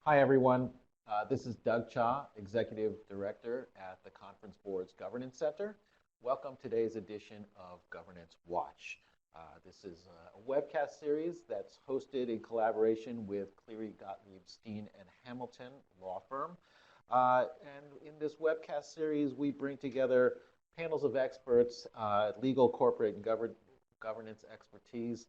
Hi, everyone. This is Doug Cha, Executive Director at the Conference Board's Governance Center. Welcome to today's edition of Governance Watch. This is a webcast series that's hosted in collaboration with Cleary Gottlieb Steen and Hamilton law firm. And in this webcast series, we bring together panels of experts, legal, corporate, and governance expertise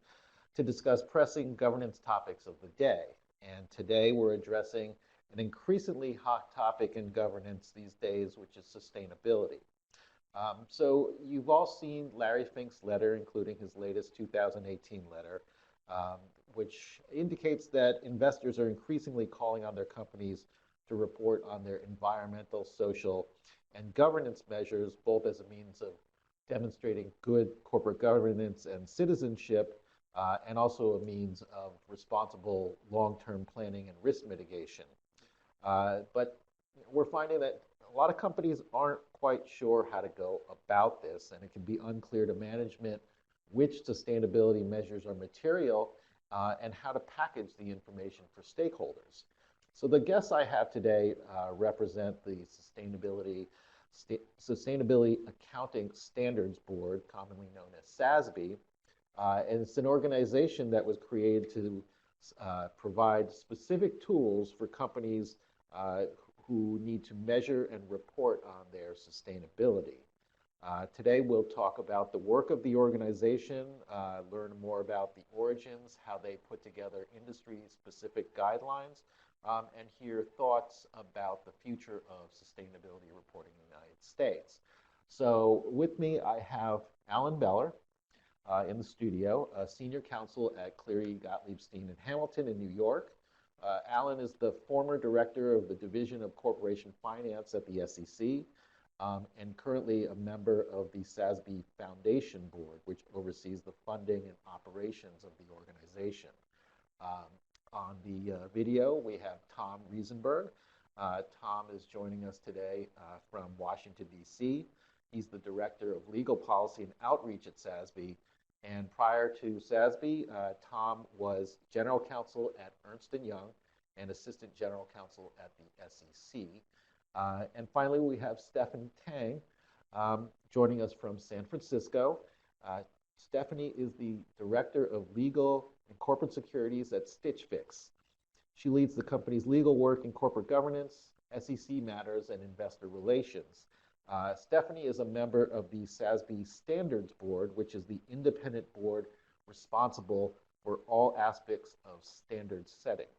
to discuss pressing governance topics of the day. And today we're addressing an increasingly hot topic in governance these days, which is sustainability. So you've all seen Larry Fink's letter, including his latest 2018 letter, which indicates that investors are increasingly calling on their companies to report on their environmental, social, and governance measures, both as a means of demonstrating good corporate governance and citizenship, and also a means of responsible long-term planning and risk mitigation. But we're finding that a lot of companies aren't quite sure how to go about this, and it can be unclear to management which sustainability measures are material and how to package the information for stakeholders. So the guests I have today represent the Sustainability Accounting Standards Board, commonly known as SASB, and it's an organization that was created to provide specific tools for companies who need to measure and report on their sustainability. Today we'll talk about the work of the organization, learn more about the origins, how they put together industry-specific guidelines, and hear thoughts about the future of sustainability reporting in the United States. So with me I have Alan Beller, in the studio, senior counsel at Cleary Gottlieb Steen and Hamilton in New York. Alan is the former director of the Division of Corporation Finance at the SEC, and currently a member of the SASB Foundation Board, which oversees the funding and operations of the organization. On the video, we have Tom Reisenberg. Tom is joining us today from Washington, D.C. He's the Director of Legal Policy and Outreach at SASB. And prior to SASB, Tom was General Counsel at Ernst & Young and Assistant General Counsel at the SEC. And finally, we have Stephanie Tang joining us from San Francisco. Stephanie is the Director of Legal and Corporate Securities at Stitch Fix. She leads the company's legal work in corporate governance, SEC matters, and investor relations. Stephanie is a member of the SASB Standards Board, which is the independent board responsible for all aspects of standards setting.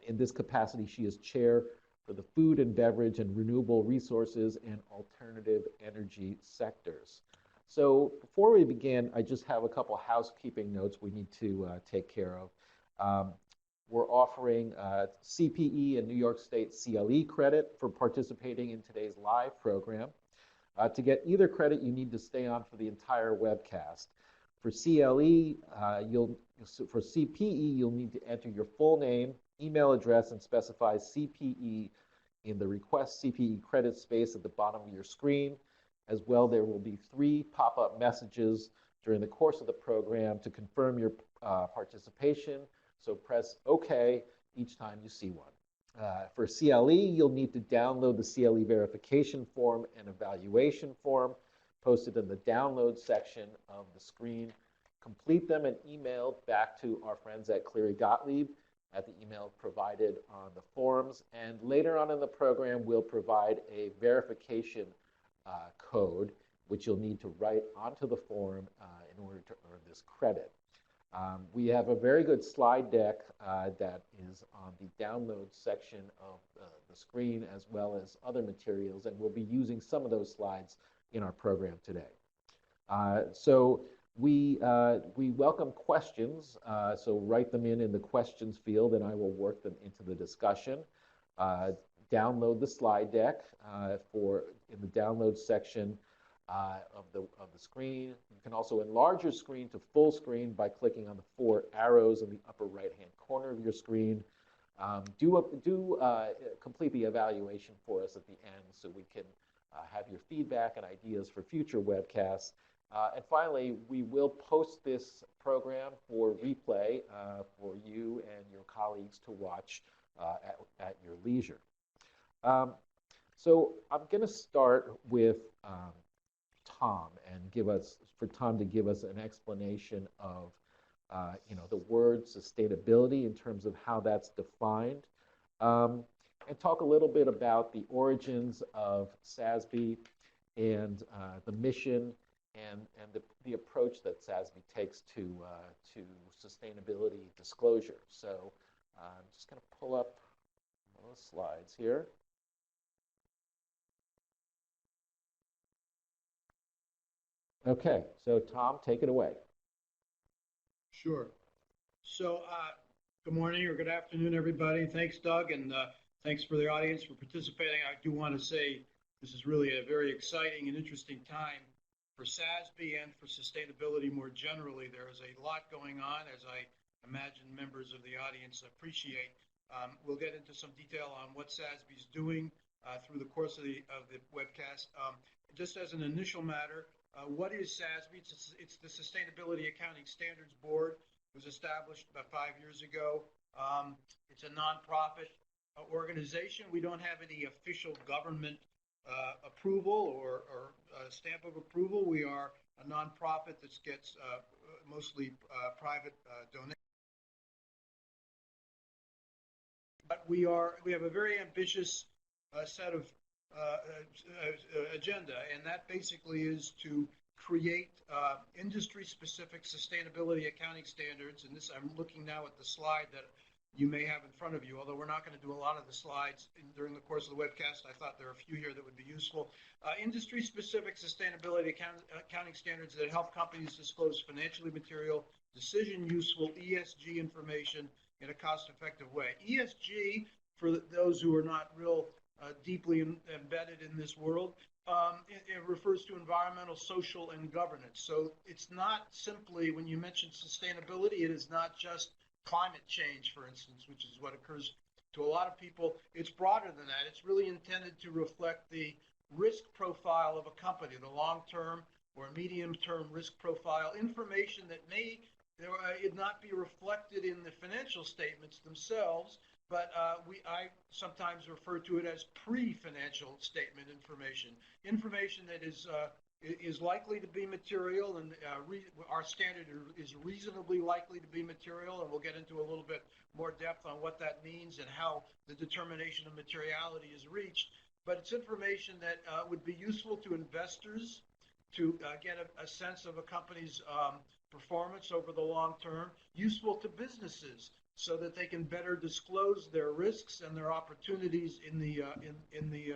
In this capacity, she is chair for the food and beverage and renewable resources and alternative energy sectors. So before we begin, I just have a couple housekeeping notes we need to take care of. We're offering CPE and New York State CLE credit for participating in today's live program. To get either credit, you need to stay on for the entire webcast. For CLE, for CPE, you'll need to enter your full name, email address, and specify CPE in the Request CPE credit space at the bottom of your screen. As well, there will be 3 pop-up messages during the course of the program to confirm your participation. So press OK each time you see one. For CLE, you'll need to download the CLE verification form and evaluation form posted in the download section of the screen. Complete them and email back to our friends at Cleary Gottlieb at the email provided on the forms. And later on in the program, we'll provide a verification code, which you'll need to write onto the form in order to earn this credit. We have a very good slide deck that is on the download section of the screen, as well as other materials, and we'll be using some of those slides in our program today. So we welcome questions, so write them in the questions field, and I will work them into the discussion. Download the slide deck in the download section of the screen. You can also enlarge your screen to full screen by clicking on the 4 arrows in the upper right-hand corner of your screen. Complete the evaluation for us at the end so we can have your feedback and ideas for future webcasts. And finally, we will post this program for replay for you and your colleagues to watch at your leisure. So I'm going to start with Tom and for Tom to give us an explanation of the word sustainability in terms of how that's defined, and talk a little bit about the origins of SASB and the mission and the approach that SASB takes to sustainability disclosure. So I'm just going to pull up those slides here. Okay, so Tom, take it away. Sure. So good morning or good afternoon, everybody. Thanks, Doug, and thanks for the audience for participating. I do want to say this is really a very exciting and interesting time for SASB and for sustainability more generally. There is a lot going on, as I imagine members of the audience appreciate. We'll get into some detail on what SASB is doing through the course of the webcast. Just as an initial matter, what is SASB? It's the Sustainability Accounting Standards Board. It was established about 5 years ago. It's a nonprofit organization. We don't have any official government approval or stamp of approval. We are a nonprofit that gets mostly private donations. But we have a very ambitious set of agenda, and that basically is to create industry-specific sustainability accounting standards. And this, I'm looking now at the slide that you may have in front of you, although we're not going to do a lot of the slides during the course of the webcast. I thought there are a few here that would be useful. Industry-specific sustainability accounting standards that help companies disclose financially material, decision-useful ESG information in a cost-effective way. ESG, for those who are not real deeply embedded in this world, it refers to environmental, social, and governance. So it's not simply, when you mention sustainability, it is not just climate change, for instance, which is what occurs to a lot of people. It's broader than that. It's really intended to reflect the risk profile of a company, the long-term or medium-term risk profile, information that may not be reflected in the financial statements themselves, but I sometimes refer to it as pre-financial statement information that is likely to be material, and our standard is reasonably likely to be material, and we'll get into a little bit more depth on what that means and how the determination of materiality is reached. But it's information that would be useful to investors to get a sense of a company's performance over the long term, useful to businesses so that they can better disclose their risks and their opportunities in the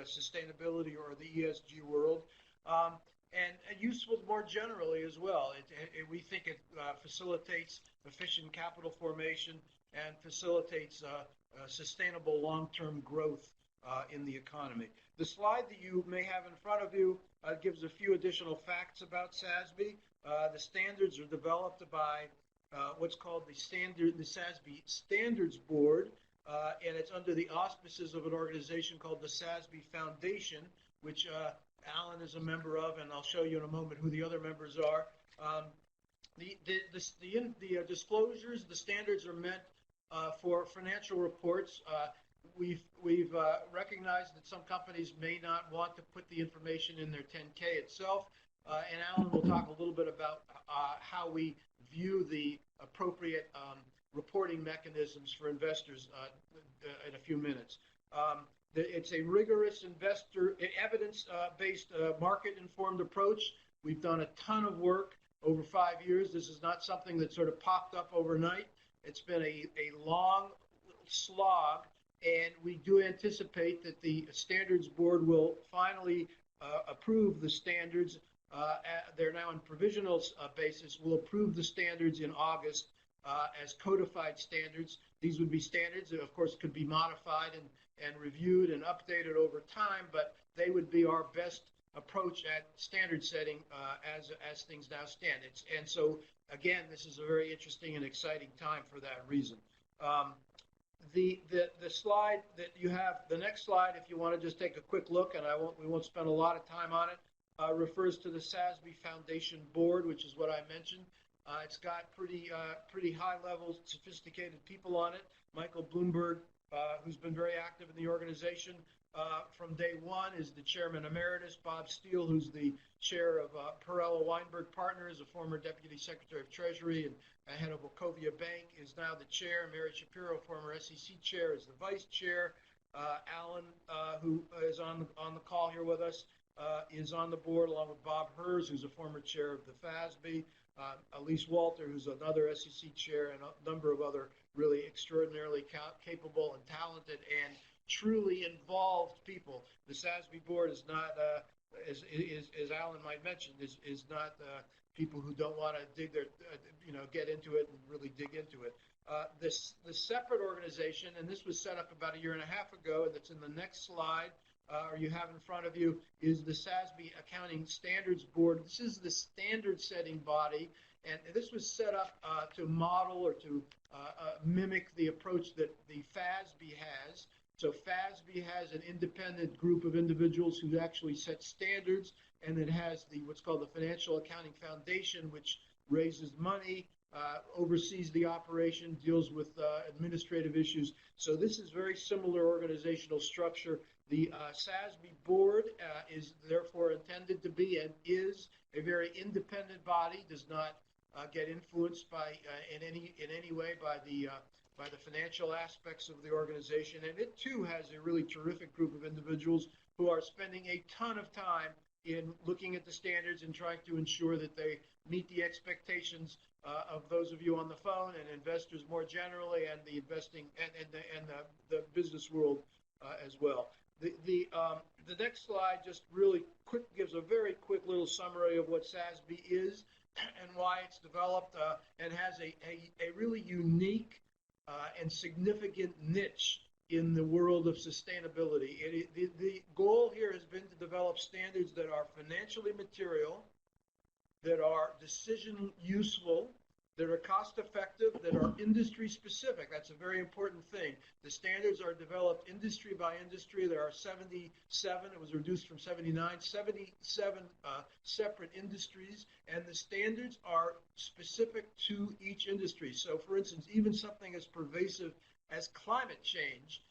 sustainability or the ESG world, and useful more generally as well. We think it facilitates efficient capital formation and facilitates sustainable long-term growth in the economy. The slide that you may have in front of you gives a few additional facts about SASB. The standards are developed by what's called the SASB Standards Board, and it's under the auspices of an organization called the Sasby Foundation, which Alan is a member of, and I'll show you in a moment who the other members are. The disclosures, the standards are meant for financial reports. We've recognized that some companies may not want to put the information in their 10K itself, and Alan will talk a little bit about how we view the appropriate reporting mechanisms for investors in a few minutes. It's a rigorous evidence-based market-informed approach. We've done a ton of work over 5 years. This is not something that sort of popped up overnight. It's been a long slog, and we do anticipate that the Standards Board will finally approve the standards. They're now on provisional basis. We'll approve the standards in August as codified standards. These would be standards that, of course, could be modified and reviewed and updated over time, but they would be our best approach at standard setting as things now stand. And so, again, this is a very interesting and exciting time for that reason. The slide that you have, the next slide, if you want to just take a quick look, and we won't spend a lot of time on it, refers to the Sasby Foundation Board, which is what I mentioned. It's got pretty high level, sophisticated people on it. Michael Bloomberg, who's been very active in the organization from day one, is the chairman emeritus. Bob Steele, who's the chair of Perella Weinberg Partners, a former deputy secretary of Treasury and head of Wachovia Bank, is now the chair. Mary Shapiro, former SEC chair, is the vice chair. Alan, who is on the call here with us, is on the board along with Bob Hers, who's a former chair of the FASB. Elise Walter, who's another SEC chair, and a number of other really extraordinarily capable and talented and truly involved people. The SASB board is not, as Alan might mention, is not people who don't want to dig their, get into it and really dig into it. The separate organization, and this was set up about 1.5 years ago, and that's in the next slide, or you have in front of you, is the SASB Accounting Standards Board. This is the standard setting body, and this was set up to model or to mimic the approach that the FASB has. So FASB has an independent group of individuals who actually set standards, and it has what's called the Financial Accounting Foundation, which raises money, oversees the operation, deals with administrative issues. So this is very similar organizational structure. The SASB board is therefore intended to be and is a very independent body, does not get influenced by in any way by the financial aspects of the organization. And it too has a really terrific group of individuals who are spending a ton of time in looking at the standards and trying to ensure that they meet the expectations of those of you on the phone and investors more generally, and the investing and the business world as well. The next slide just really quick gives a very quick little summary of what SASB is and why it's developed and has a really unique and significant niche in the world of sustainability. The goal here has been to develop standards that are financially material, that are decision useful, that are cost effective, that are industry specific. That's a very important thing. The standards are developed industry by industry. There are 77, it was reduced from 79, 77 separate industries, and the standards are specific to each industry. So for instance, even something as pervasive as climate change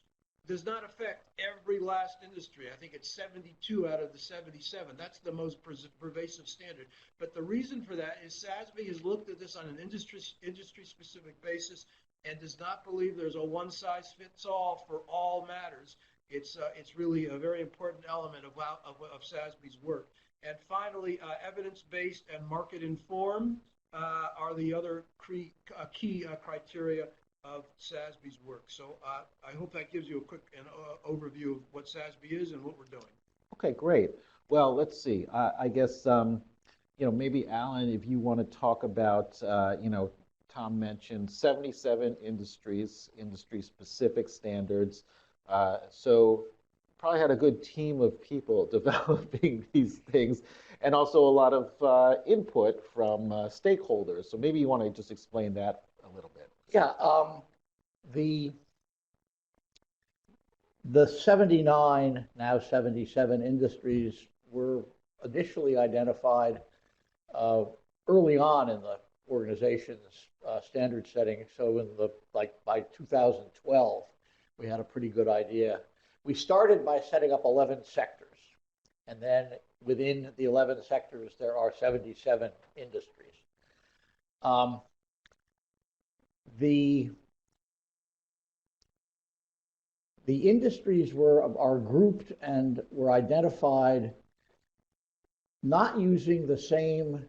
does not affect every last industry. I think it's 72 out of the 77. That's the most pervasive standard. But the reason for that is SASB has looked at this on an industry-specific basis and does not believe there's a one-size-fits-all for all matters. It's really a very important element of SASB's work. And finally, evidence-based and market-informed are the other key criteria of SASB's work. So I hope that gives you a quick overview of what SASB is and what we're doing. Okay, great. Well, let's see. I guess, maybe Alan, if you want to talk about, Tom mentioned 77 industries, industry-specific standards. So probably had a good team of people developing these things, and also a lot of input from stakeholders. So maybe you want to just explain that a little bit. Yeah, the 79, now 77 industries were initially identified early on in the organization's standard setting. So by 2012, we had a pretty good idea. We started by setting up 11 sectors, and then within the 11 sectors, there are 77 industries. The industries are grouped and were identified not using the same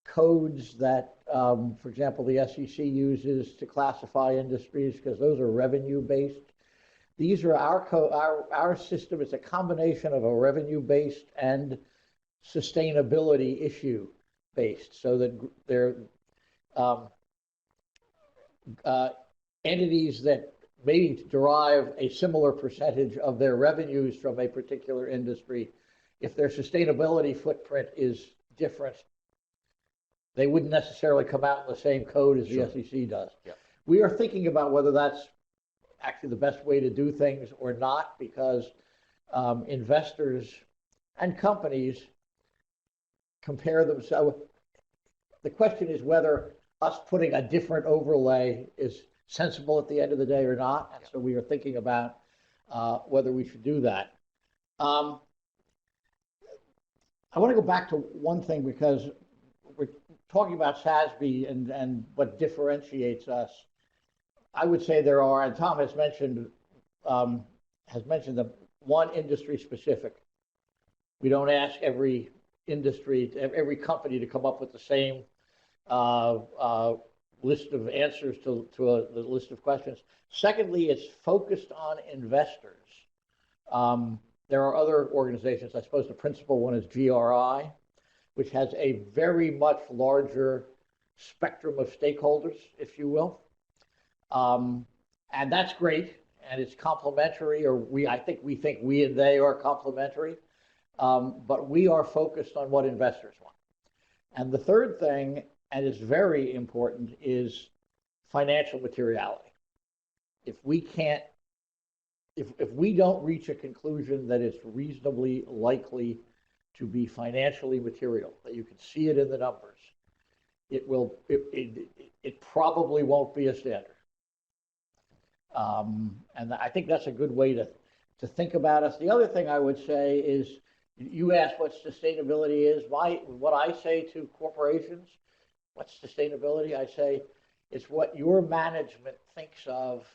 codes that, for example, the SEC uses to classify industries, because those are revenue-based. These are our system. It's a combination of a revenue-based and sustainability issue-based, so that they're entities that maybe derive a similar percentage of their revenues from a particular industry. If their sustainability footprint is different, they wouldn't necessarily come out in the same code as the SEC does. Yeah. We are thinking about whether that's actually the best way to do things or not, because investors and companies compare themselves. the question is whether us putting a different overlay is sensible at the end of the day or not. And so we are thinking about whether we should do that. I want to go back to one thing because we're talking about SASB and what differentiates us. I would say there are, and Tom has mentioned the one industry specific. We don't ask every industry, every company to come up with the same list of answers to the list of questions. Secondly, it's focused on investors. There are other organizations. I suppose the principal one is GRI, which has a very much larger spectrum of stakeholders, if you will. And that's great, and it's complementary, or I think we and they are complementary, but we are focused on what investors want. And the third thing, and it's very important, is financial materiality. If we can't, if we don't reach a conclusion that it's reasonably likely to be financially material, that you can see it in the numbers, it probably won't be a standard. And I think that's a good way to think about us. The other thing I would say is, you asked what sustainability is. What I say to corporations, what's sustainability? I say it's what your management thinks of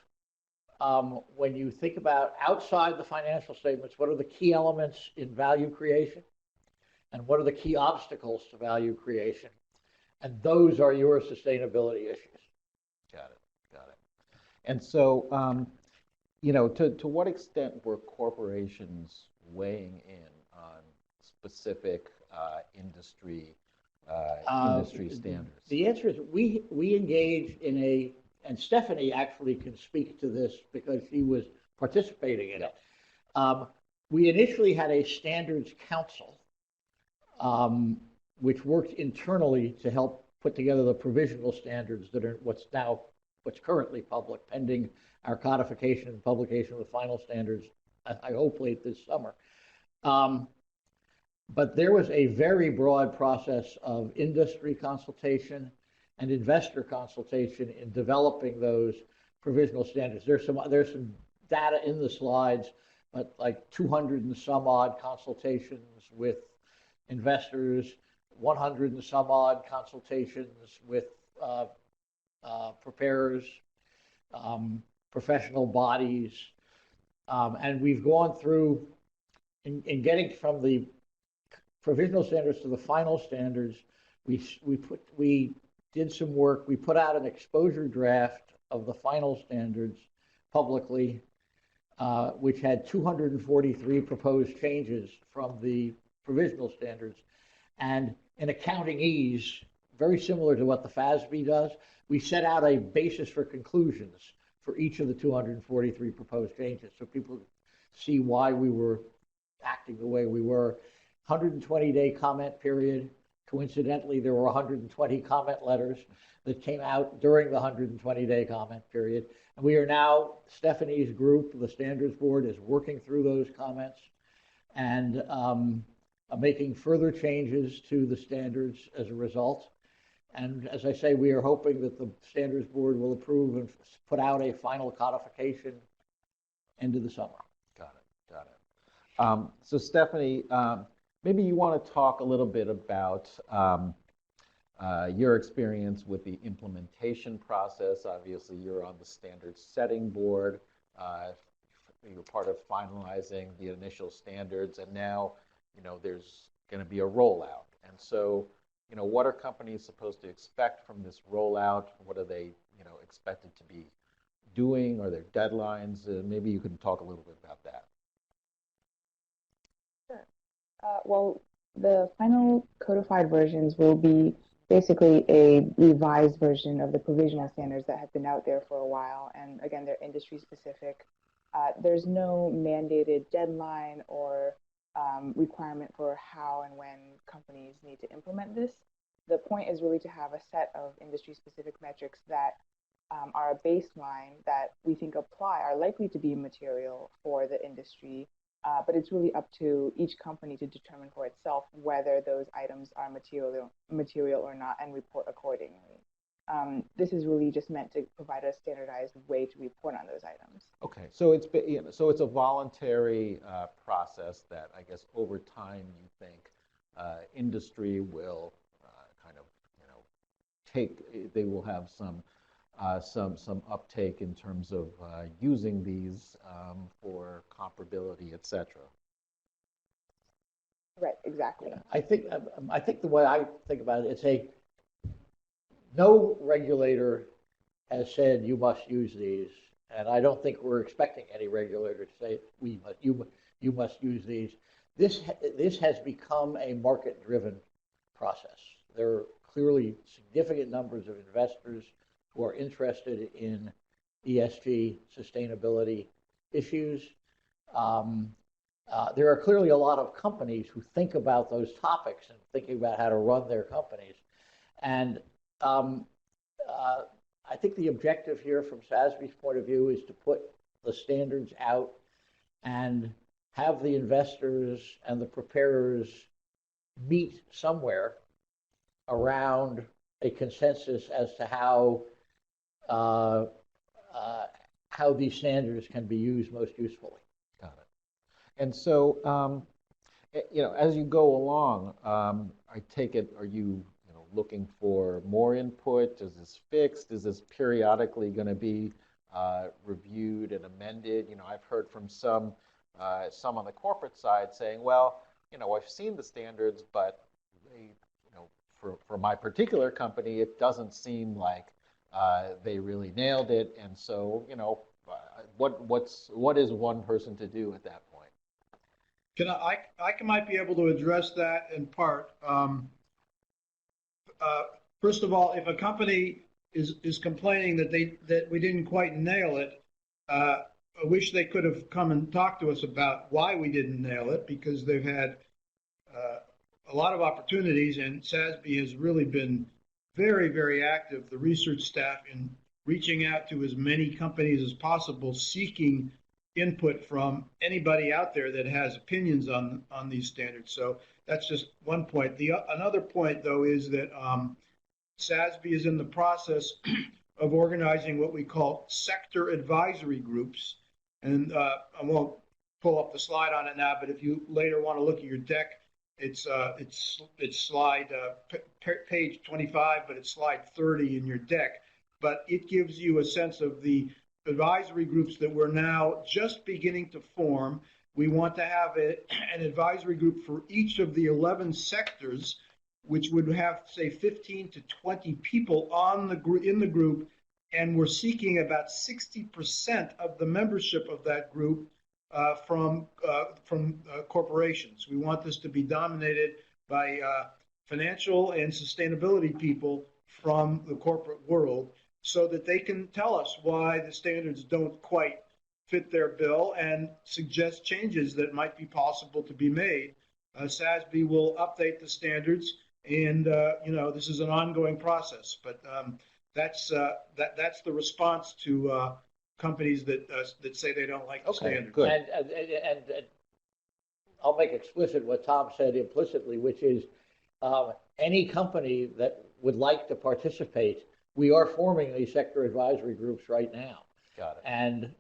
when you think about outside the financial statements, what are the key elements in value creation? And what are the key obstacles to value creation? And those are your sustainability issues. Got it. And so, to what extent were corporations weighing in on specific industry standards? The answer is we engaged in and Stephanie actually can speak to this because she was participating in it. We initially had a standards council, which worked internally to help put together the provisional standards that are what's currently public, pending our codification and publication of the final standards, I hope late this summer. But there was a very broad process of industry consultation and investor consultation in developing those provisional standards. There's some data in the slides, but like 200 and some odd consultations with investors, 100 and some odd consultations with preparers, professional bodies, and we've gone through in getting from the provisional standards to the final standards. We did some work. We put out an exposure draft of the final standards publicly, which had 243 proposed changes from the provisional standards. And in accounting ease, very similar to what the FASB does, we set out a basis for conclusions for each of the 243 proposed changes, so people see why we were acting the way we were. 120-day comment period. Coincidentally, there were 120 comment letters that came out during the 120-day comment period. And we are now, Stephanie's group, the standards board, is working through those comments and making further changes to the standards as a result. And as I say, we are hoping that the standards board will approve and put out a final codification end of the summer. Got it. So Stephanie, maybe you want to talk a little bit about your experience with the implementation process. Obviously, you're on the standards setting board. You're part of finalizing the initial standards, and now, there's going to be a rollout. And so, what are companies supposed to expect from this rollout? What are they, expected to be doing? Are there deadlines? Maybe you can talk a little bit about that. Sure. Well, the final codified versions will be basically a revised version of the provisional standards that have been out there for a while. And again, they're industry specific. There's no mandated deadline or requirement for how and when companies need to implement this. The point is really to have a set of industry specific metrics that are a baseline that we think are likely to be material for the industry But it's really up to each company to determine for itself whether those items are material or not and report accordingly. This is really just meant to provide a standardized way to report on those items. Okay, so so it's a voluntary process that I guess over time you think industry will kind of they will have some uptake in terms of using these for comparability, et cetera. Right, exactly. I think the way I think about it, no regulator has said you must use these, and I don't think we're expecting any regulator to say you must use these. This has become a market-driven process. There are clearly significant numbers of investors who are interested in ESG sustainability issues. There are clearly a lot of companies who think about those topics and thinking about how to run their companies. And I think the objective here from SASB's point of view is to put the standards out and have the investors and the preparers meet somewhere around a consensus as to how these standards can be used most usefully. Got it. And so, as you go along, I take it, are you looking for more input? Is this fixed? Is this periodically going to be reviewed and amended? I've heard from some on the corporate side saying, well, I've seen the standards, but they, for my particular company, it doesn't seem like they really nailed it. And so, what is one person to do at that point? I might be able to address that in part. First of all, if a company is complaining that we didn't quite nail it, I wish they could have come and talked to us about why we didn't nail it, because they've had a lot of opportunities, and SASB has really been very, very active, the research staff, in reaching out to as many companies as possible, seeking input from anybody out there that has opinions on these standards. So that's just one point. Another point, though, is that SASB is in the process of organizing what we call sector advisory groups. And I won't pull up the slide on it now, but if you later want to look at your deck, it's slide page 25, but it's slide 30 in your deck. But it gives you a sense of the advisory groups that we're now just beginning to form. We want to have an advisory group for each of the 11 sectors, which would have, say, 15 to 20 people in the group, and we're seeking about 60% of the membership of that group from corporations. We want this to be dominated by financial and sustainability people from the corporate world, so that they can tell us why the standards don't quite fit their bill and suggest changes that might be possible to be made. SASB will update the standards, and this is an ongoing process. But that's the response to companies that say they don't like the standards. Good. And I'll make explicit what Tom said implicitly, which is any company that would like to participate, we are forming these sector advisory groups right now. Got it. And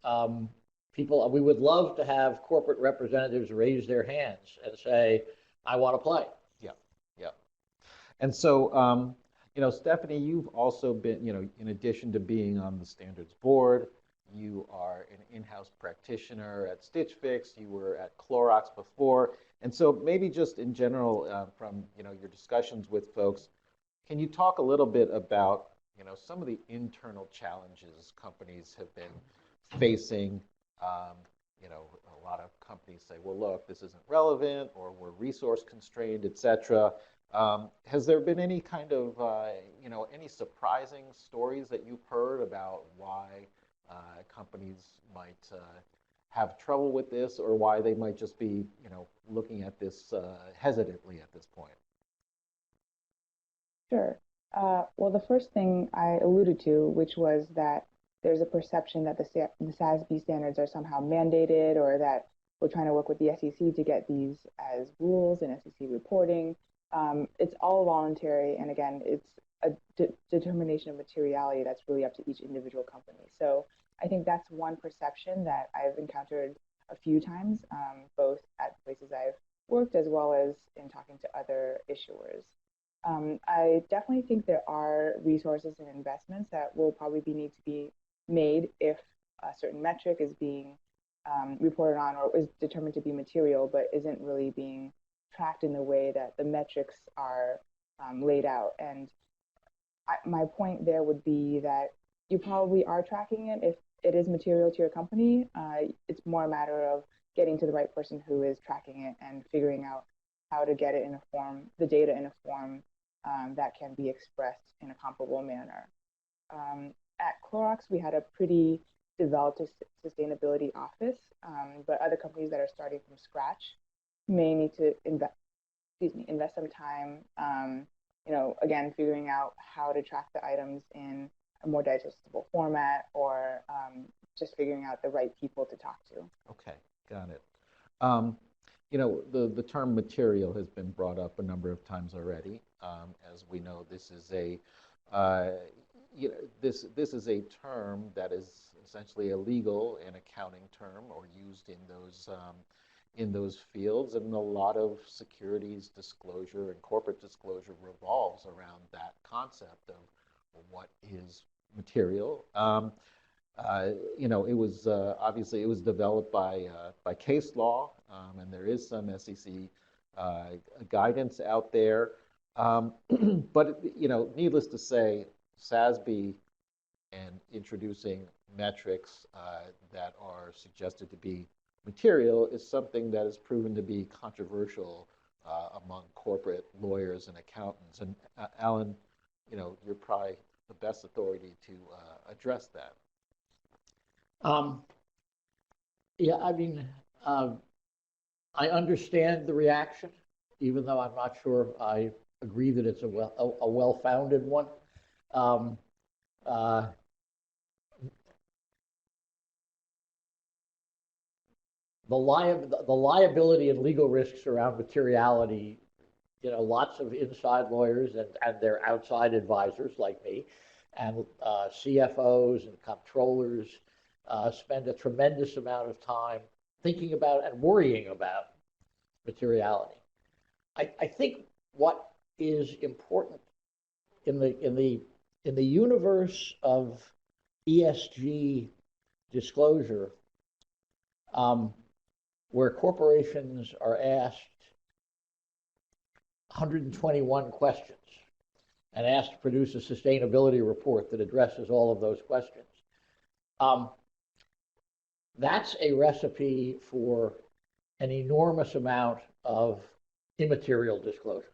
we would love to have corporate representatives raise their hands and say, I want to play. Yeah, yeah. And so, Stephanie, you've also been, in addition to being on the standards board, you are an in-house practitioner at Stitch Fix. You were at Clorox before. And so maybe just in general, from, your discussions with folks, can you talk a little bit about some of the internal challenges companies have been facing? A lot of companies say, well, look, this isn't relevant, or we're resource constrained, et cetera. Has there been any kind of, any surprising stories that you've heard about why companies might have trouble with this, or why they might just be, looking at this hesitantly at this point? Sure. Well, the first thing I alluded to, which was that there's a perception that the SASB standards are somehow mandated, or that we're trying to work with the SEC to get these as rules and SEC reporting. It's all voluntary, and again, it's a determination of materiality that's really up to each individual company. So I think that's one perception that I've encountered a few times, both at places I've worked as well as in talking to other issuers. I definitely think there are resources and investments that will probably need to be made if a certain metric is being reported on or is determined to be material, but isn't really being tracked in the way that the metrics are laid out. And my point there would be that you probably are tracking it if it is material to your company. It's more a matter of getting to the right person who is tracking it and figuring out how to get it in a form, the data in a form that can be expressed in a comparable manner. At Clorox, we had a pretty developed sustainability office, but other companies that are starting from scratch may need to invest some time, again, figuring out how to track the items in a more digestible format, or just figuring out the right people to talk to. Okay, got it. The term material has been brought up a number of times already. As we know, this is a this is a term that is essentially a legal and accounting term, or used in those fields, and a lot of securities disclosure and corporate disclosure revolves around that concept of what is material. It was obviously it was developed by case law, and there is some SEC guidance out there. But needless to say, SASB and introducing metrics that are suggested to be material is something that is proven to be controversial among corporate lawyers and accountants. And Alan, you're probably the best authority to address that. Yeah, I mean, I understand the reaction, even though I'm not sure I agree that it's a well-founded one. The liability and legal risks around materiality, lots of inside lawyers and their outside advisors like me, and CFOs and comptrollers spend a tremendous amount of time thinking about and worrying about materiality. I think what is important in the universe of ESG disclosure, where corporations are asked 121 questions and asked to produce a sustainability report that addresses all of those questions. That's a recipe for an enormous amount of immaterial disclosure.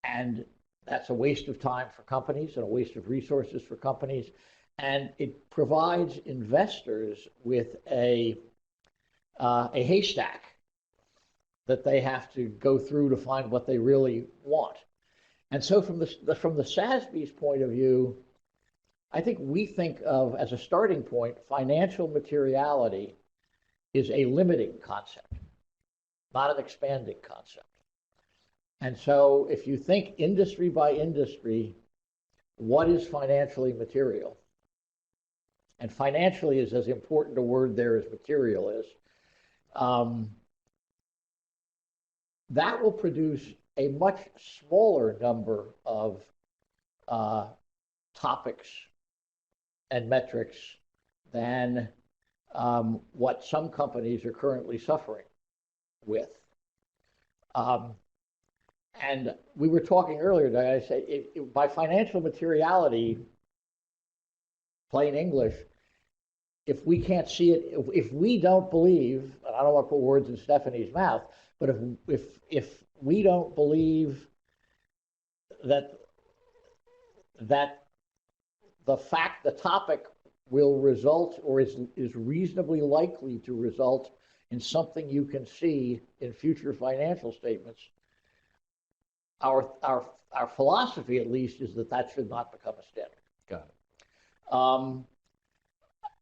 And that's a waste of time for companies and a waste of resources for companies. And it provides investors with a haystack that they have to go through to find what they really want. And so from the SASB's point of view, I think we think of, as a starting point, financial materiality is a limiting concept, not an expanding concept. And so if you think industry by industry, what is financially material? And financially is as important a word there as material is. That will produce a much smaller number of topics and metrics than what some companies are currently suffering with. And we were talking earlier today, I say, by financial materiality, plain English, if we can't see it, if we don't believe, and I don't want to put words in Stephanie's mouth, but if we don't believe that the topic will result or is reasonably likely to result in something you can see in future financial statements, our philosophy, at least, is that should not become a standard. Got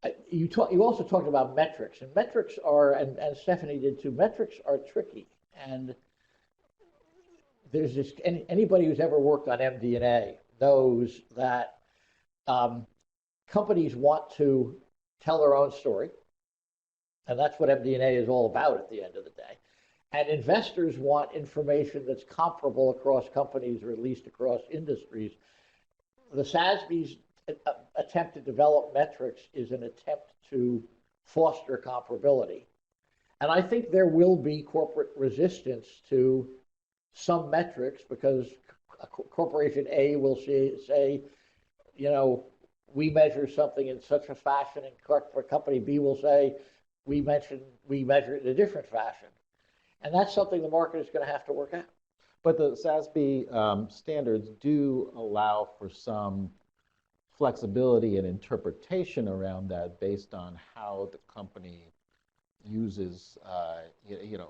it. You also talked about metrics, and metrics are, and Stephanie did too, metrics are tricky. And there's this, anybody who's ever worked on MD&A knows that companies want to tell their own story, and that's what MD&A is all about at the end of the day. And investors want information that's comparable across companies or at least across industries. The SASB's attempt to develop metrics is an attempt to foster comparability. And I think there will be corporate resistance to some metrics because corporation A will say, you know, we measure something in such a fashion, and for company B will say, we measure it in a different fashion. And that's something the market is going to have to work out. But the SASB standards do allow for some flexibility and interpretation around that based on how the company uses,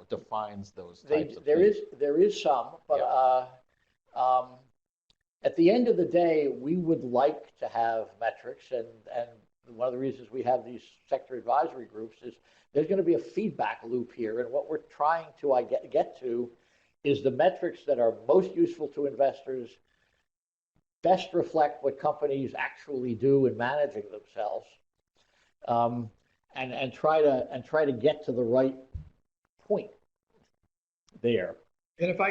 defines those types of things. There is some, but at the end of the day, we would like to have metrics, and one of the reasons we have these sector advisory groups is there's going to be a feedback loop here, and what we're trying to get to is the metrics that are most useful to investors, best reflect what companies actually do in managing themselves, and try to get to the right point there. And if I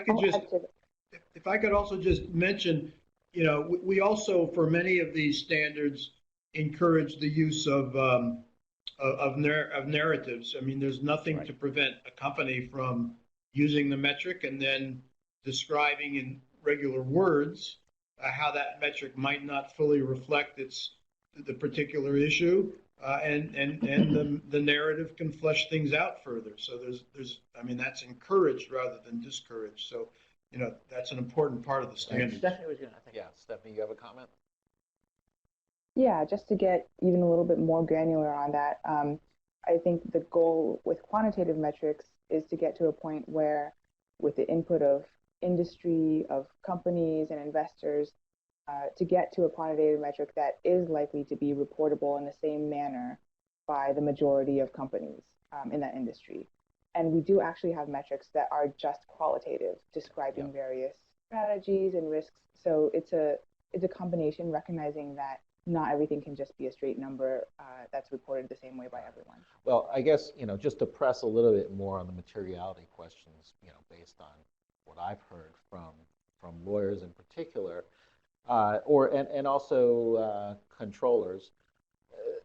could also just mention, we also, for many of these standards, encourage the use of narratives. I mean, there's nothing to prevent a company from using the metric and then describing in regular words how that metric might not fully reflect the particular issue, and the narrative can flesh things out further. So that's encouraged rather than discouraged. So that's an important part of the standard. Stephanie was going to, I think. Yeah, Stephanie, you have a comment? Yeah, just to get even a little bit more granular on that, I think the goal with quantitative metrics is to get to a point where, with the input of industry, of companies and investors, to get to a quantitative metric that is likely to be reportable in the same manner by the majority of companies in that industry. And we do actually have metrics that are just qualitative, describing various strategies and risks. So it's a combination, recognizing that not everything can just be a straight number that's reported the same way by everyone. Well, I guess, just to press a little bit more on the materiality questions, based on what I've heard from lawyers in particular, and also controllers,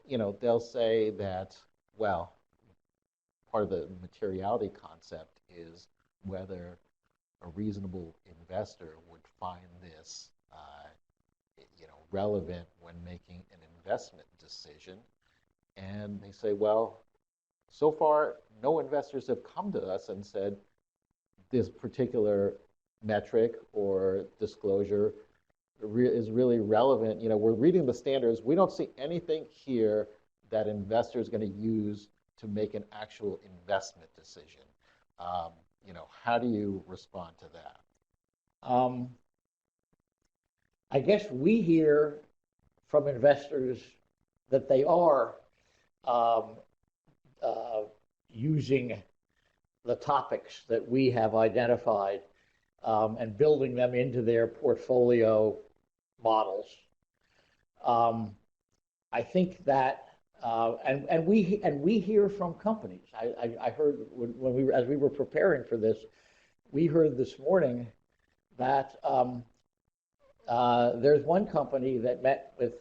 they'll say that, well, part of the materiality concept is whether a reasonable investor would find this relevant when making an investment decision. And they say, well, so far, no investors have come to us and said this particular metric or disclosure is really relevant. We're reading the standards. We don't see anything here that investors are going to use to make an actual investment decision. How do you respond to that? I guess we hear from investors that they are using the topics that we have identified and building them into their portfolio models. I think that, and we hear from companies. I heard as we were preparing for this, we heard this morning that there's one company that met with,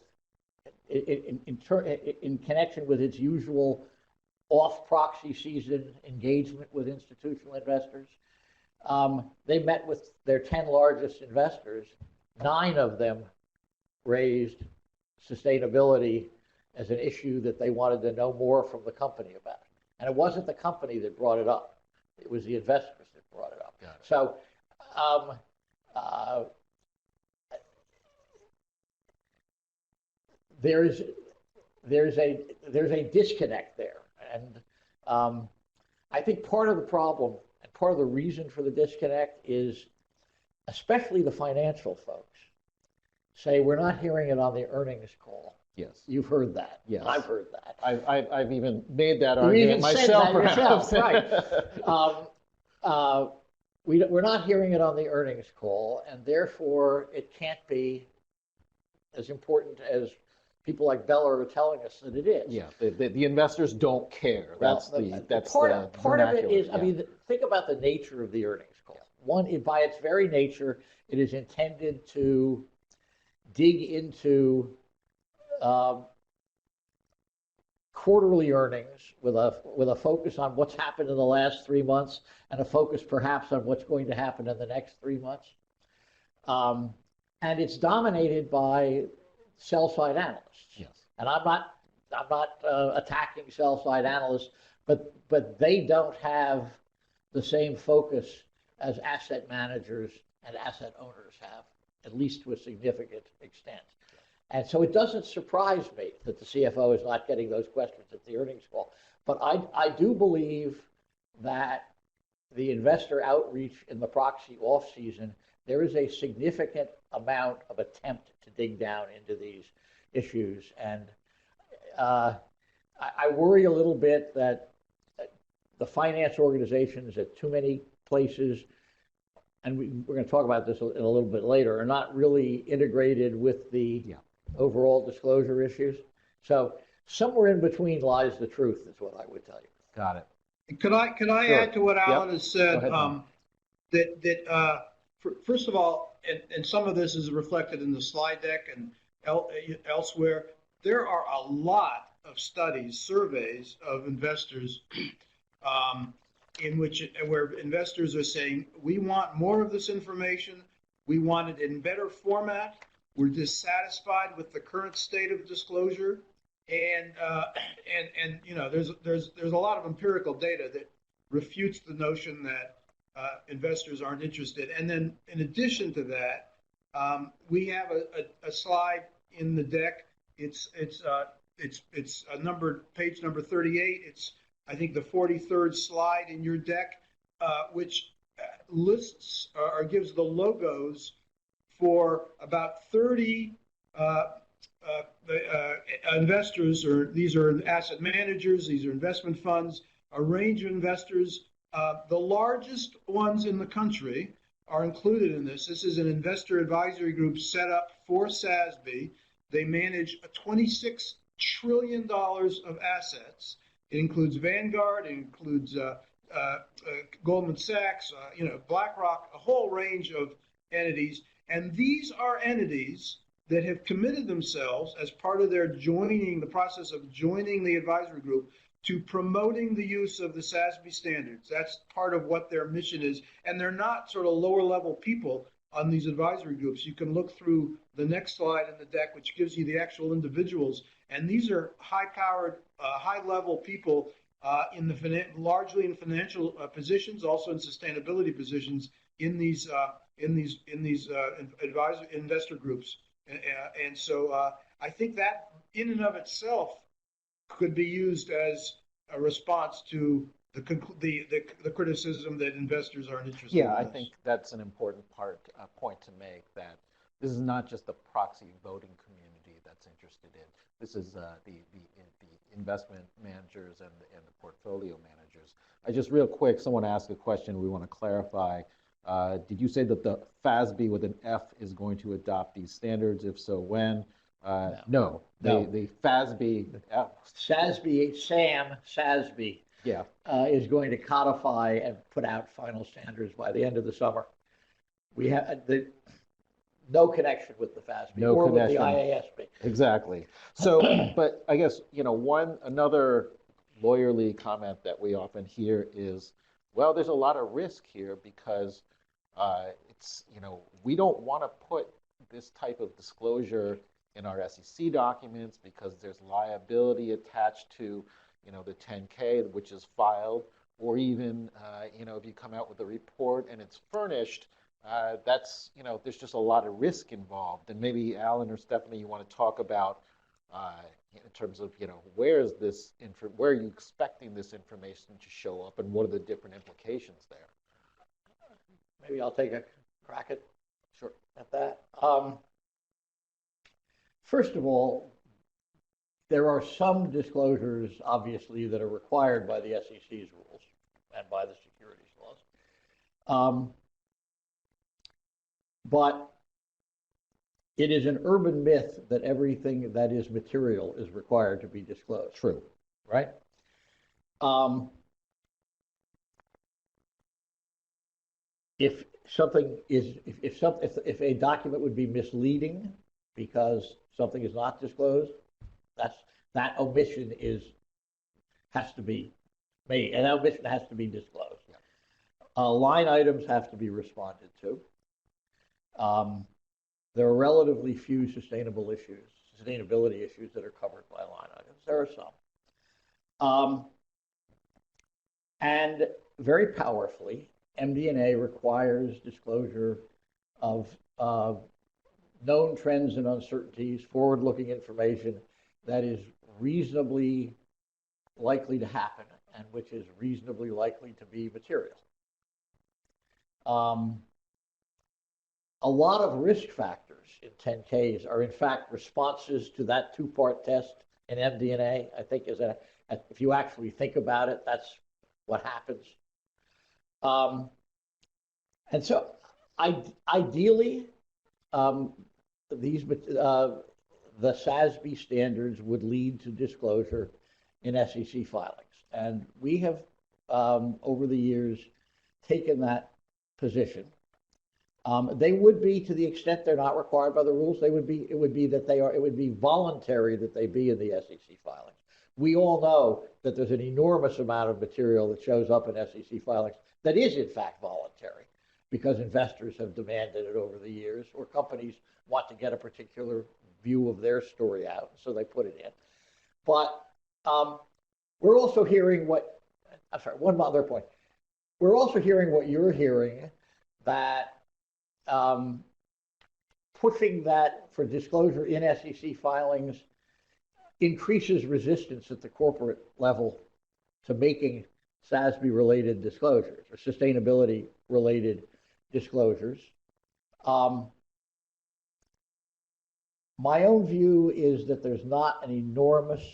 in connection with its usual off-proxy season engagement with institutional investors. They met with their 10 largest investors. 9 of them raised sustainability as an issue that they wanted to know more from the company about. And it wasn't the company that brought it up. It was the investors that brought it up. So there's a disconnect there. And I think part of the problem and part of the reason for the disconnect is especially the financial folks say we're not hearing it on the earnings call. Yes. You've heard that. Yes. I've heard that. I've even made that You argument even myself. said that yourself, perhaps. right? We're not hearing it on the earnings call, and therefore it can't be as important as people like Beller are telling us that it is. Yeah, the investors don't care. Well, That's part of it vernacular. is, I mean, think about the nature of the earnings call. One, by its very nature, it is intended to dig into quarterly earnings with a focus on what's happened in the last 3 months and a focus perhaps on what's going to happen in the next 3 months. And it's dominated by sell-side analysts. Yes. And I'm not attacking sell-side analysts, but they don't have the same focus as asset managers and asset owners have, at least to a significant extent. And so it doesn't surprise me that the CFO is not getting those questions at the earnings call. But I do believe that the investor outreach in the proxy off season, there is a significant amount of attempt to dig down into these issues. And I worry a little bit that the finance organizations at too many places, and we're going to talk about this in a little bit later, are not really integrated with the overall disclosure issues. So somewhere in between lies the truth, is what I would tell you. Got it. Could I Sure. add to what Alan has said? Go ahead, First of all, and some of this is reflected in the slide deck and elsewhere, there are a lot of studies, surveys of investors where investors are saying, we want more of this information, we want it in better format, we're dissatisfied with the current state of disclosure, and you know, there's a lot of empirical data that refutes the notion that investors aren't interested. And then in addition to that, we have a slide in the deck. It's a numbered page number 38. It's, I think, the 43rd slide in your deck, which lists or gives the logos for about 30 investors, or these are asset managers, these are investment funds, a range of investors. The largest ones in the country are included in this. This is an investor advisory group set up for SASB. They manage $26 trillion of assets. It includes Vanguard, it includes Goldman Sachs, BlackRock, a whole range of entities. And these are entities that have committed themselves as part of their the process of joining the advisory group, to promoting the use of the SASB standards. That's part of what their mission is. And they're not sort of lower level people on these advisory groups. You can look through the next slide in the deck, which gives you the actual individuals. And these are high-powered, high-level people largely in financial positions, also in sustainability positions in these investor groups. And so I think that in and of itself could be used as a response to the criticism that investors aren't interested in. Yeah, I think that's an important point to make, that this is not just the proxy voting community that's interested in. This is the investment managers and the portfolio managers. I just real quick, someone asked a question we want to clarify. Did you say that the FASB with an F is going to adopt these standards? If so, when? No. The FASB. SASB. Yeah. Is going to codify and put out final standards by the end of the summer. We have no connection with the FASB or with the IASB. Exactly. So, but I guess, another lawyerly comment that we often hear is, well, there's a lot of risk here because we don't want to put this type of disclosure in our SEC documents because there's liability attached to, the 10K, which is filed, or even, if you come out with a report and it's furnished, there's just a lot of risk involved. And maybe Alan or Stephanie, you want to talk about in terms of, where are you expecting this information to show up, and what are the different implications there? Maybe I'll take a crack at that. First of all, there are some disclosures, obviously, that are required by the SEC's rules and by the securities laws. But it is an urban myth that everything that is material is required to be disclosed. True. Right? If something is, if a document would be misleading because something is not disclosed, that omission has to be made, and that omission has to be disclosed. Yeah. Line items have to be responded to. There are relatively few sustainability issues that are covered by line items. There are some. And very powerfully, MD&A requires disclosure of known trends and uncertainties, forward-looking information that is reasonably likely to happen and which is reasonably likely to be material. A lot of risk factors in 10Ks are in fact responses to that two-part test in MD&A. I think if you actually think about it, that's what happens. And so ideally, the SASB standards would lead to disclosure in SEC filings. And we have, over the years, taken that position. They would be, to the extent they're not required by the rules, it would be voluntary that they be in the SEC filings. We all know that there's an enormous amount of material that shows up in SEC filings that is in fact voluntary because investors have demanded it over the years, or companies want to get a particular view of their story out, so they put it in. But we're also hearing one other point. We're also hearing what you're hearing, that pushing that for disclosure in SEC filings increases resistance at the corporate level to making SASB-related disclosures or sustainability-related disclosures. My own view is that there's not an enormous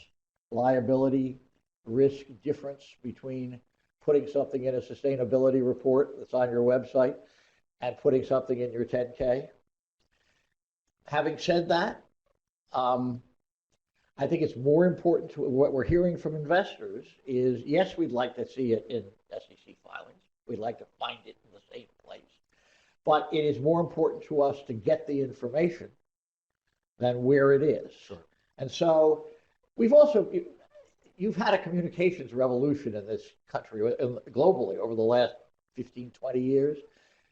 liability risk difference between putting something in a sustainability report that's on your website and putting something in your 10K. Having said that, I think it's more important to what we're hearing from investors is, yes, we'd like to see it in SEC filings. We'd like to find it in the same place. But it is more important to us to get the information than where it is. Sure. And so you've had a communications revolution in this country, globally, over the last 15, 20 years.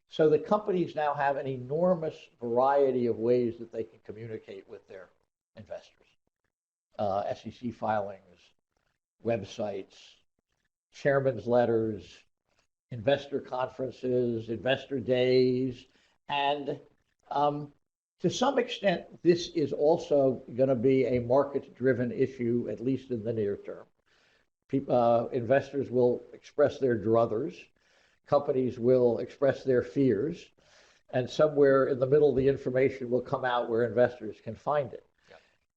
So the companies now have an enormous variety of ways that they can communicate with their investors. SEC filings, websites, chairman's letters, investor conferences, investor days, and to some extent, this is also going to be a market-driven issue, at least in the near term. Investors will express their druthers, companies will express their fears, and somewhere in the middle, the information will come out where investors can find it.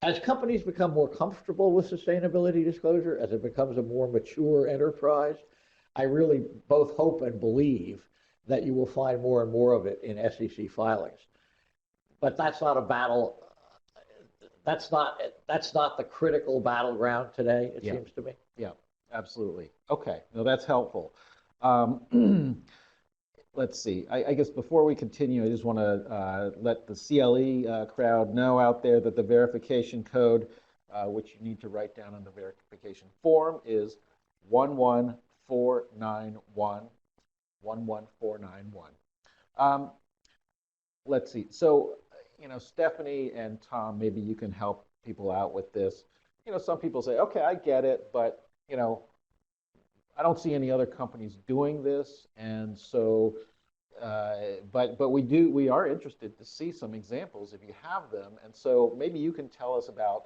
As companies become more comfortable with sustainability disclosure, as it becomes a more mature enterprise, I really both hope and believe that you will find more and more of it in SEC filings. But that's not a battle. That's not the critical battleground today, it seems to me. Yeah, absolutely. Okay, no, that's helpful. Let's see. I guess before we continue, I just want to let the CLE crowd know out there that the verification code, which you need to write down on the verification form, is 11491. 11491. Let's see. So, Stephanie and Tom, maybe you can help people out with this. Some people say, okay, I get it, but, I don't see any other companies doing this, and so, but we are interested to see some examples if you have them, and so maybe you can tell us about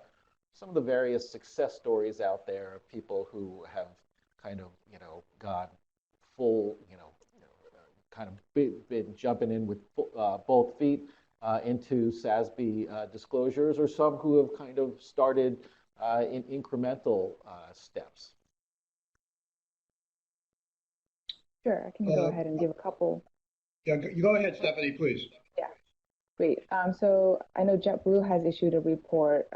some of the various success stories out there of people who have kind of, gone full, kind of been jumping in with both feet into SASB disclosures, or some who have kind of started in incremental steps. Sure, I can go ahead and give a couple. Yeah, you go ahead, Stephanie, please. Yeah, great. So I know JetBlue has issued a report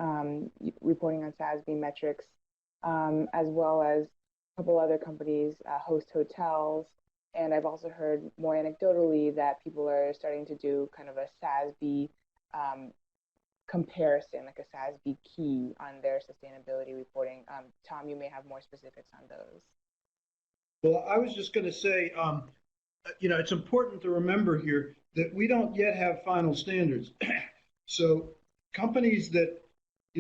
reporting on SASB metrics, as well as a couple other companies host hotels. And I've also heard more anecdotally that people are starting to do kind of a SASB comparison, like a SASB key on their sustainability reporting. Tom, you may have more specifics on those. Well, I was just going to say, it's important to remember here that we don't yet have final standards. So companies that,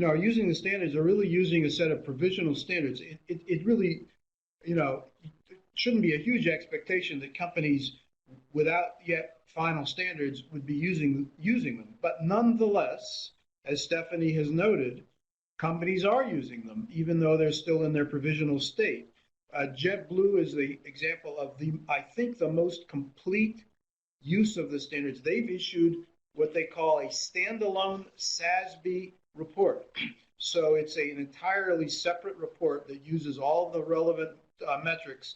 are using the standards are really using a set of provisional standards. It really, shouldn't be a huge expectation that companies without yet final standards would be using them. But nonetheless, as Stephanie has noted, companies are using them, even though they're still in their provisional state. JetBlue is the example of I think, the most complete use of the standards. They've issued what they call a standalone SASB report. So it's an entirely separate report that uses all the relevant metrics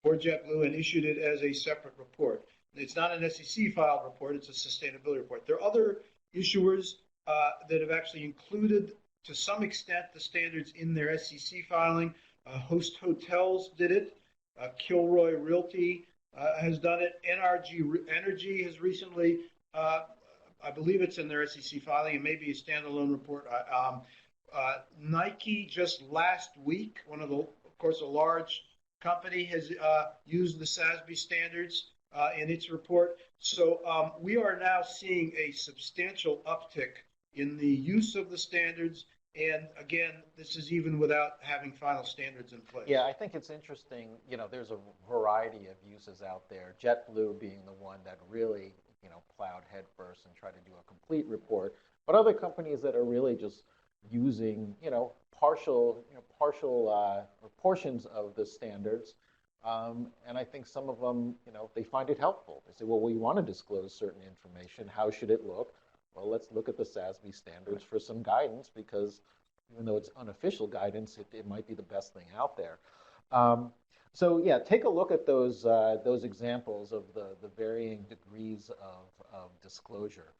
for JetBlue and issued it as a separate report. It's not an SEC filed report, it's a sustainability report. There are other issuers that have actually included, to some extent, the standards in their SEC filing. Host Hotels did it. Kilroy Realty has done it. NRG Energy has recently, I believe it's in their SEC filing, and maybe a standalone report. Nike just last week, of course, a large company, has used the SASB standards in its report. So we are now seeing a substantial uptick in the use of the standards. And again, this is even without having final standards in place. Yeah, I think it's interesting. There's a variety of uses out there. JetBlue being the one that really, plowed headfirst and tried to do a complete report. But other companies that are really just using, partial or portions of the standards. And I think some of them, they find it helpful. They say, well, we want to disclose certain information. How should it look? Well, let's look at the SASB standards for some guidance, because even though it's unofficial guidance, it might be the best thing out there. So yeah, take a look at those examples of the varying degrees of disclosure.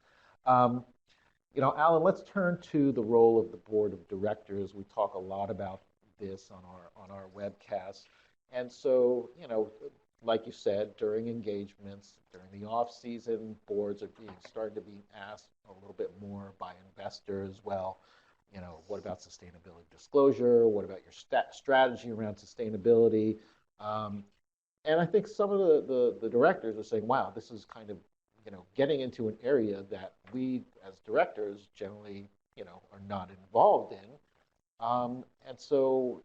Alan, let's turn to the role of the board of directors. We talk a lot about this on our webcast. And so, like you said, during engagements, during the off season, boards are starting to be asked a little bit more by investors. Well, what about sustainability disclosure? What about your strategy around sustainability? And I think some of the directors are saying, wow, this is kind of, getting into an area that we as directors generally, are not involved in. And so,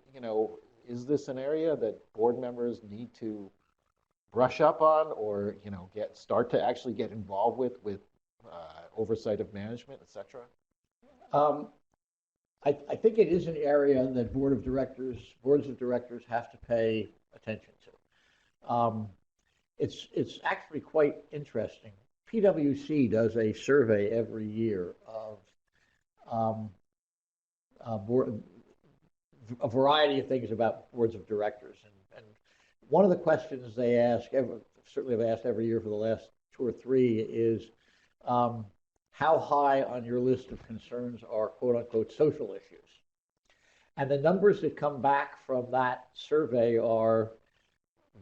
is this an area that board members need to brush up on, or start to actually get involved with oversight of management, et cetera? I think it is an area that boards of directors have to pay attention to. It's actually quite interesting. PwC does a survey every year of a variety of things about boards of directors. And one of the questions they ask, certainly have asked every year for the last 2 or 3, is how high on your list of concerns are quote unquote social issues? And the numbers that come back from that survey are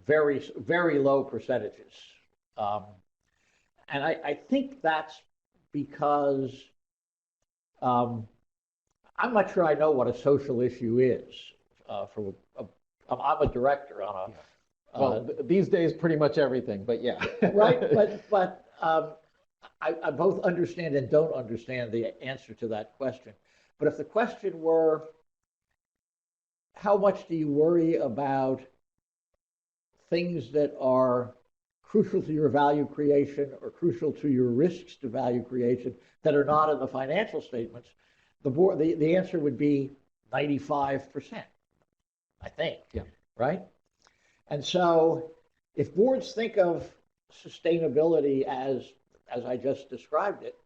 very, very low percentages. And I think that's because I'm not sure I know what a social issue is. I'm a director on a. These days, pretty much everything, but yeah. Right, but I both understand and don't understand the answer to that question. But if the question were, how much do you worry about things that are crucial to your value creation or crucial to your risks to value creation that are not in the financial statements, the answer would be 95%, I think. Yeah. Right? And so if boards think of sustainability as I just described it,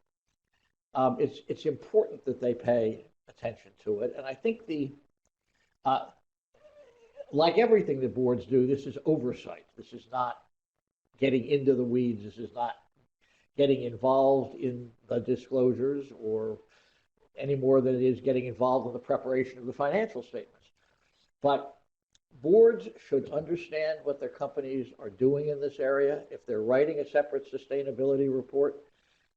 it's important that they pay attention to it. And I think uh, like everything that boards do, this is oversight. This is not getting into the weeds. This is not getting involved in the disclosures or any more than it is getting involved in the preparation of the financial statements. But boards should understand what their companies are doing in this area. If they're writing a separate sustainability report,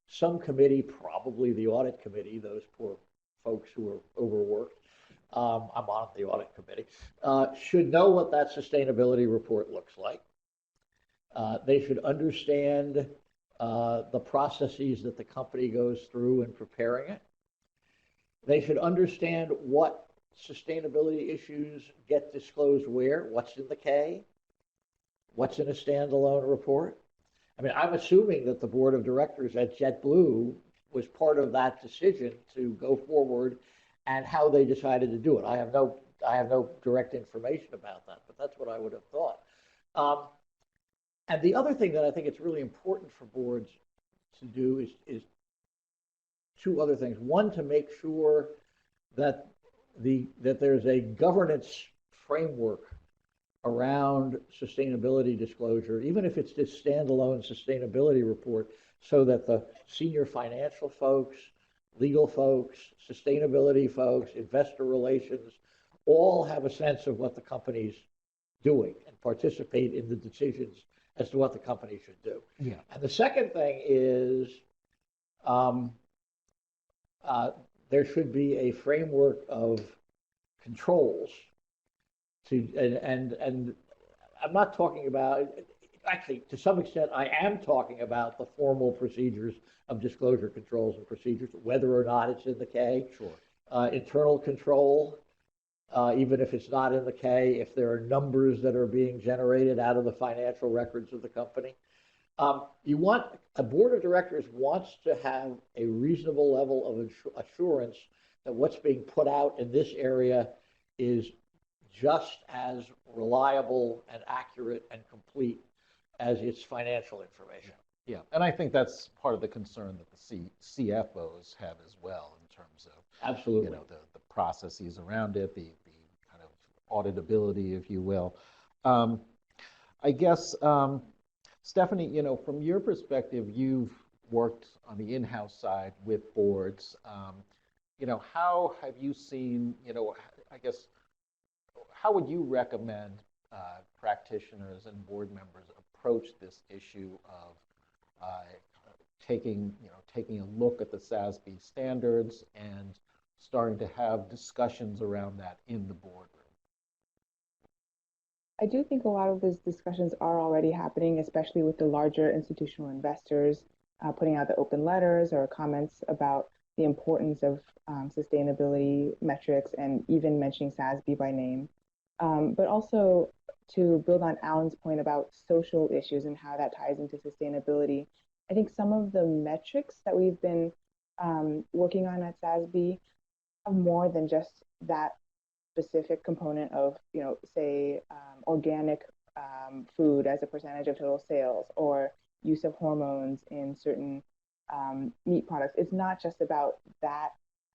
some committee, probably the audit committee, those poor folks who are overworked, I'm on the audit committee, should know what that sustainability report looks like. They should understand the processes that the company goes through in preparing it. They should understand what sustainability issues get disclosed where, what's in the K, what's in a standalone report. I mean, I'm assuming that the board of directors at JetBlue was part of that decision to go forward and how they decided to do it. I have no direct information about that, but that's what I would have thought. And the other thing that I think it's really important for boards to do is two other things. One, to make sure that there's a governance framework around sustainability disclosure, even if it's this standalone sustainability report, so that the senior financial folks, legal folks, sustainability folks, investor relations, all have a sense of what the company's doing and participate in the decisions as to what the company should do. Yeah. And the second thing is there should be a framework of controls to, and I'm not talking about, actually, to some extent, I am talking about the formal procedures of disclosure controls and procedures, whether or not it's in the K. Sure. Internal control, even if it's not in the K, if there are numbers that are being generated out of the financial records of the company. You want, a board of directors wants to have a reasonable level of assurance that what's being put out in this area is just as reliable and accurate and complete as its financial information. Yeah, and I think that's part of the concern that the CFOs have as well in terms of Absolutely. the processes around it, the kind of auditability, if you will. I guess, Stephanie, from your perspective, you've worked on the in-house side with boards. How have you seen, I guess, how would you recommend practitioners and board members approach this issue of taking a look at the SASB standards and starting to have discussions around that in the boardroom? I do think a lot of those discussions are already happening, especially with the larger institutional investors putting out the open letters or comments about the importance of sustainability metrics and even mentioning SASB by name. But also to build on Alan's point about social issues and how that ties into sustainability, I think some of the metrics that we've been working on at SASB have more than just that specific component of, say, organic food as a percentage of total sales or use of hormones in certain meat products. It's not just about that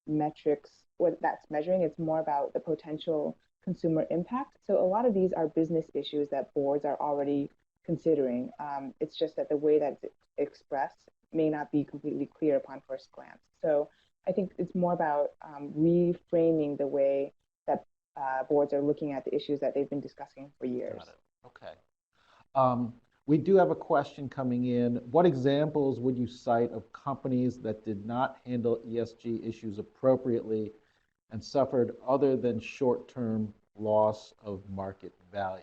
metrics, what that's measuring, it's more about the potential consumer impact. So a lot of these are business issues that boards are already considering. It's just that the way that it's expressed may not be completely clear upon first glance. So I think it's more about reframing the way that boards are looking at the issues that they've been discussing for years. Got it. Okay. We do have a question coming in. What examples would you cite of companies that did not handle ESG issues appropriately and suffered other than short-term loss of market value?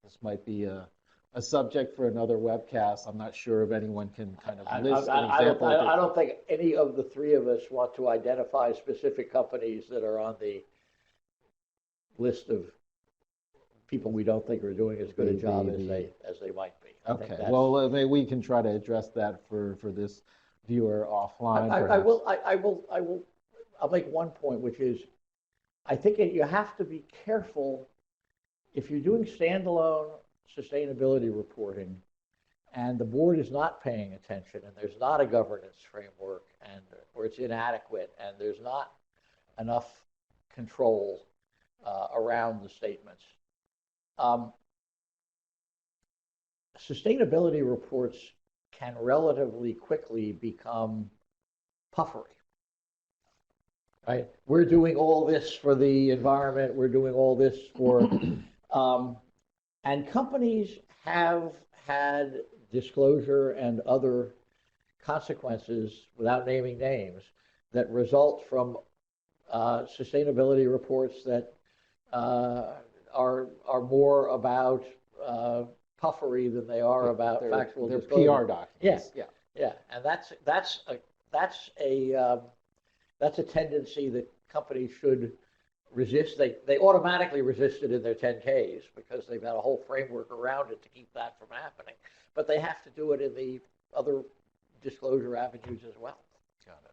This might be a subject for another webcast. I'm not sure if anyone can kind of list an example. I don't think any of the three of us want to identify specific companies that are on the list of people we don't think are doing as good a job as they might be. Okay. Well, maybe we can try to address that for this viewer offline. I'll make one point, which is, I think you have to be careful if you're doing standalone sustainability reporting and the board is not paying attention, and there's not a governance framework, and or it's inadequate, and there's not enough control around the statements. Sustainability reports can relatively quickly become puffery. Right? We're doing all this for the environment. We're doing all this for, and companies have had disclosure and other consequences, without naming names, that result from sustainability reports that are more about puffery than they are about factual disclosure. PR documents. Yeah, and that's a tendency that companies should resist. They automatically resist it in their 10Ks because they've got a whole framework around it to keep that from happening. But they have to do it in the other disclosure avenues as well. Got it.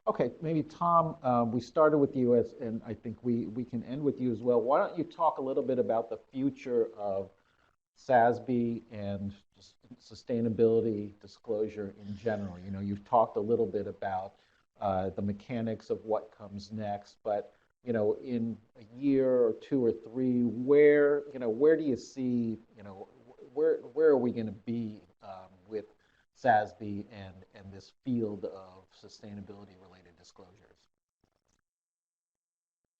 Okay, maybe Tom, we started with you, and I think we can end with you as well. Why don't you talk a little bit about the future of SASB and just sustainability disclosure in general? You know, you've talked a little bit about the mechanics of what comes next, but you know, in a year or 2 or 3, where do you see, where are we going to be with SASB and this field of sustainability related disclosures?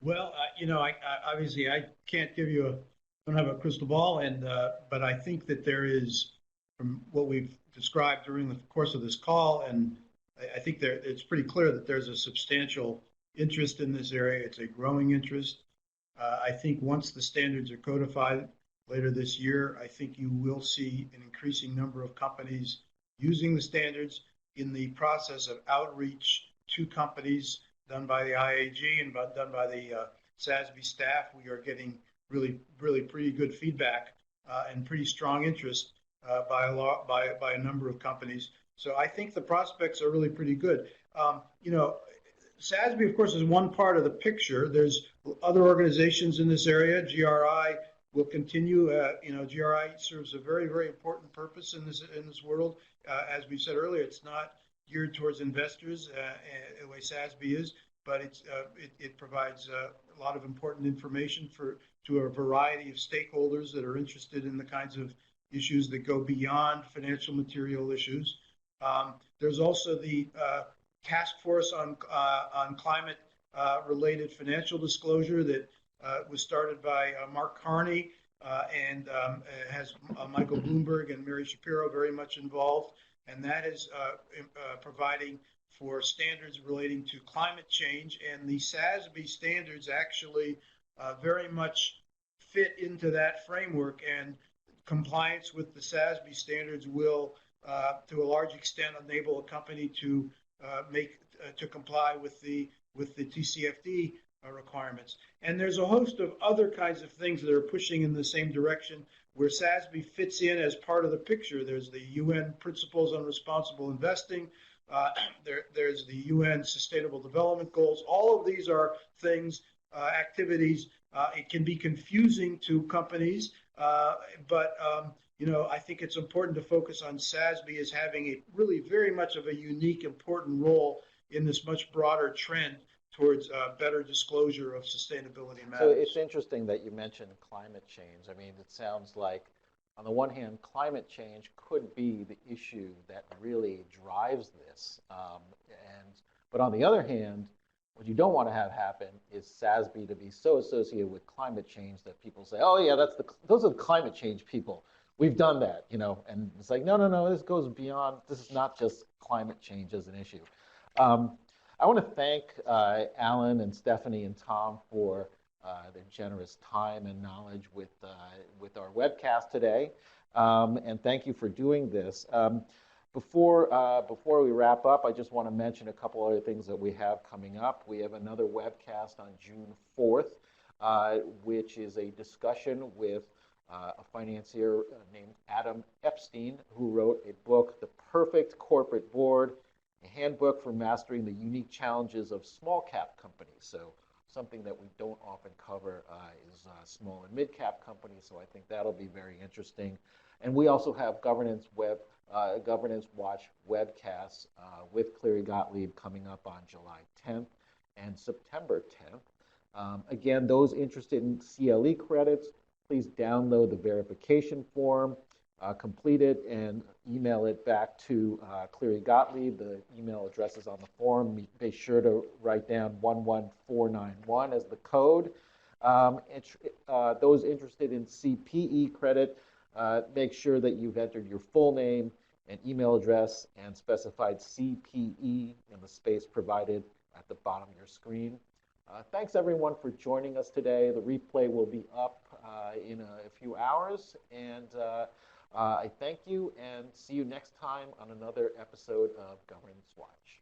Well, I obviously I can't give you don't have a crystal ball, but I think that there is, from what we've described during the course of this call, and I think it's pretty clear that there's a substantial interest in this area. It's a growing interest. I think once the standards are codified later this year, I think you will see an increasing number of companies using the standards. In the process of outreach to companies done by the IAG and done by the SASB staff, we are getting really pretty good feedback and pretty strong interest by a number of companies. So I think the prospects are really pretty good. SASB, of course, is one part of the picture. There's other organizations in this area. GRI will continue. GRI serves a very important purpose in this world. As we said earlier, it's not geared towards investors the way SASB is, but it provides a lot of important information to a variety of stakeholders that are interested in the kinds of issues that go beyond financial material issues. There's also the task force on climate related financial disclosure that was started by Mark Carney and has Michael Bloomberg and Mary Shapiro very much involved, and that is providing for standards relating to climate change. And the SASB standards actually very much fit into that framework, and compliance with the SASB standards will, to a large extent, enable a company to comply with the TCFD requirements. And there's a host of other kinds of things that are pushing in the same direction where SASB fits in as part of the picture. There's the UN Principles on Responsible Investing. There's the UN Sustainable Development Goals. All of these are things, activities. It can be confusing to companies, but I think it's important to focus on SASB as having a really very much of a unique, important role in this much broader trend towards better disclosure of sustainability matters. So it's interesting that you mentioned climate change. I mean, it sounds like, on the one hand, climate change could be the issue that really drives this. But on the other hand, what you don't want to have happen is SASB to be so associated with climate change that people say, oh yeah, those are the climate change people. We've done that, and it's like, no, this goes beyond, this is not just climate change as an issue. I want to thank Alan and Stephanie and Tom for their generous time and knowledge with our webcast today, and thank you for doing this. Before we wrap up, I just want to mention a couple other things that we have coming up. We have another webcast on June 4th, which is a discussion with a financier named Adam Epstein, who wrote a book, The Perfect Corporate Board, a handbook for mastering the unique challenges of small cap companies. So something that we don't often cover is small and mid-cap companies, so I think that'll be very interesting. And we also have Governance Watch webcasts with Cleary Gottlieb coming up on July 10th and September 10th. Again, those interested in CLE credits, please download the verification form, complete it, and email it back to Cleary Gottlieb. The email address is on the form. Be sure to write down 11491 as the code. Those interested in CPE credit, make sure that you've entered your full name and email address and specified CPE in the space provided at the bottom of your screen. Thanks everyone for joining us today. The replay will be up in a few hours, and I thank you and see you next time on another episode of Governance Watch.